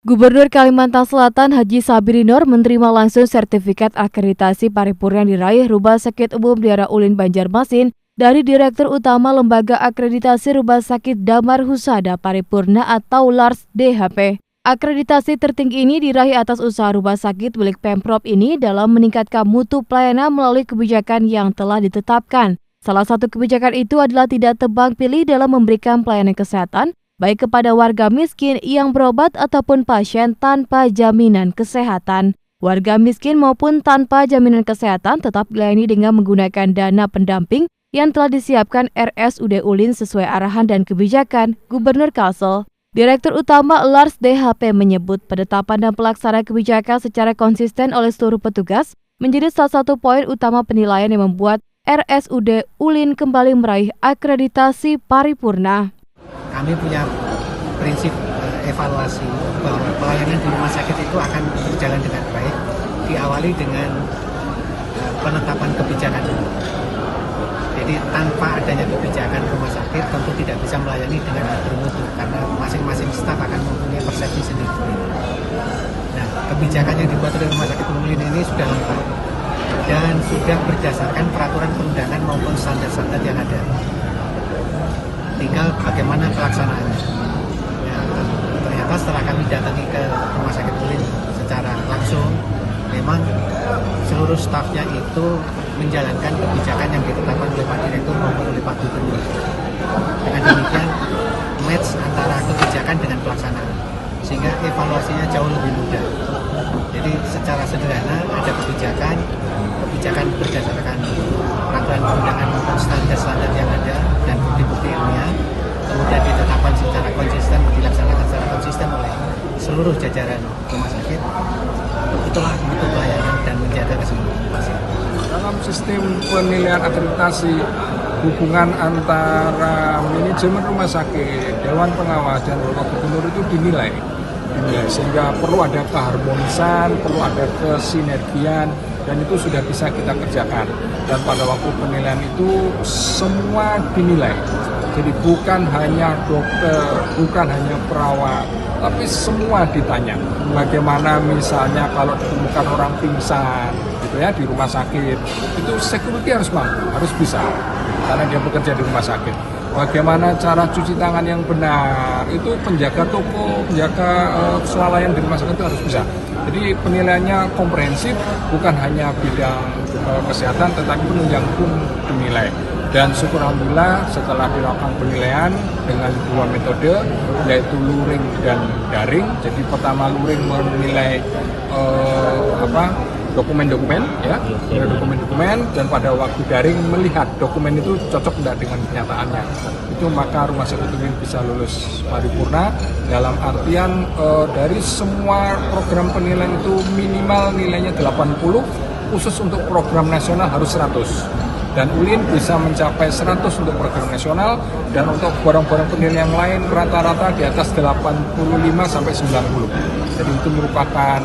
Gubernur Kalimantan Selatan Haji Sabiri Nur menerima langsung sertifikat akreditasi paripurna yang diraih Rumah Sakit Umum Daerah Ulin Banjarmasin dari Direktur Utama Lembaga Akreditasi Rumah Sakit Damar Husada Paripurna atau LARS DHP. Akreditasi tertinggi ini diraih atas usaha rumah sakit milik Pemprov ini dalam meningkatkan mutu pelayanan melalui kebijakan yang telah ditetapkan. Salah satu kebijakan itu adalah tidak tebang pilih dalam memberikan pelayanan kesehatan baik kepada warga miskin yang berobat ataupun pasien tanpa jaminan kesehatan. Warga miskin maupun tanpa jaminan kesehatan tetap dilayani dengan menggunakan dana pendamping yang telah disiapkan RSUD Ulin sesuai arahan dan kebijakan Gubernur Kalsel. Direktur Utama LARS DHP menyebut penetapan dan pelaksanaan kebijakan secara konsisten oleh seluruh petugas menjadi salah satu poin utama penilaian yang membuat RSUD Ulin kembali meraih akreditasi paripurna. Kami punya prinsip evaluasi bahwa pelayanan di rumah sakit itu akan berjalan dengan baik, diawali dengan penetapan kebijakan. Jadi tanpa adanya kebijakan rumah sakit tentu tidak bisa melayani dengan bermutu karena masing-masing staf akan mempunyai persepsi sendiri. Nah, kebijakan yang dibuat oleh Rumah Sakit Ulin ini sudah lengkap dan sudah berdasarkan peraturan perundangan maupun standar-standar yang ada. Tinggal bagaimana pelaksanaannya. Ya, ternyata setelah kami datangi ke Rumah Sakit Ulin secara langsung, memang seluruh stafnya itu menjalankan kebijakan yang ditetapkan oleh Pak Direktur maupun oleh Pak Gubernur. Dengan demikian, match antara kebijakan dengan pelaksanaan, sehingga evaluasinya jauh lebih mudah. Jadi secara sederhana ada kebijakan berdasarkan peraturan perundangan maupun standar-standar yang ada dan bukti-bukti ilmiah, kemudian ditetapkan secara konsisten, dilaksanakan secara konsisten oleh seluruh jajaran rumah sakit. Itulah bentuk pelayanan dan menjaga keselamatan pasien. Dalam sistem penilaian akreditasi, hubungan antara manajemen rumah sakit, Dewan Pengawas, dan Bapak Gubernur itu dinilai, sehingga perlu ada keharmonisan, perlu ada kesinergian, dan itu sudah bisa kita kerjakan. Dan pada waktu penilaian itu semua dinilai. Jadi bukan hanya dokter, bukan hanya perawat, tapi semua ditanya. Bagaimana misalnya kalau ditemukan orang pingsan gitu ya di rumah sakit, itu security harus mampu, harus bisa karena dia bekerja di rumah sakit. Bagaimana cara cuci tangan yang benar, itu penjaga toko, penjaga kelalaian di rumah sakit itu harus bisa. Jadi penilaiannya komprehensif, bukan hanya bidang kesehatan, tetapi penunjang pun dinilai. Dan syukur alhamdulillah setelah dilakukan penilaian dengan dua metode, yaitu luring dan daring. Jadi pertama luring menilai dokumen-dokumen, ya, dokumen-dokumen, dan pada waktu daring melihat dokumen itu cocok tidak dengan kenyataannya. Itu maka Rumah Sakit Ulin bisa lulus paripurna dalam artian dari semua program penilaian itu minimal nilainya 80, khusus untuk program nasional harus 100. Dan Ulin bisa mencapai 100 untuk program nasional, dan untuk barang-barang penilaian yang lain rata-rata di atas 85 sampai 90. Jadi itu merupakan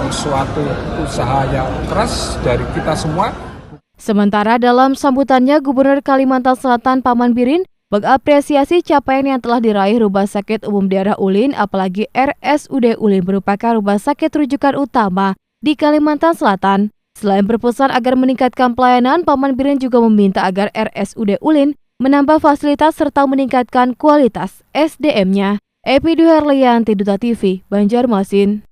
suatu usaha yang keras dari kita semua. Sementara dalam sambutannya, Gubernur Kalimantan Selatan Paman Birin mengapresiasi capaian yang telah diraih Rumah Sakit Umum Daerah Ulin, apalagi RSUD Ulin merupakan rumah sakit rujukan utama di Kalimantan Selatan. Selain berpesan agar meningkatkan pelayanan, Paman Birin juga meminta agar RSUD Ulin menambah fasilitas serta meningkatkan kualitas SDM-nya. Epi Duherlianti, Duta TV, Banjarmasin.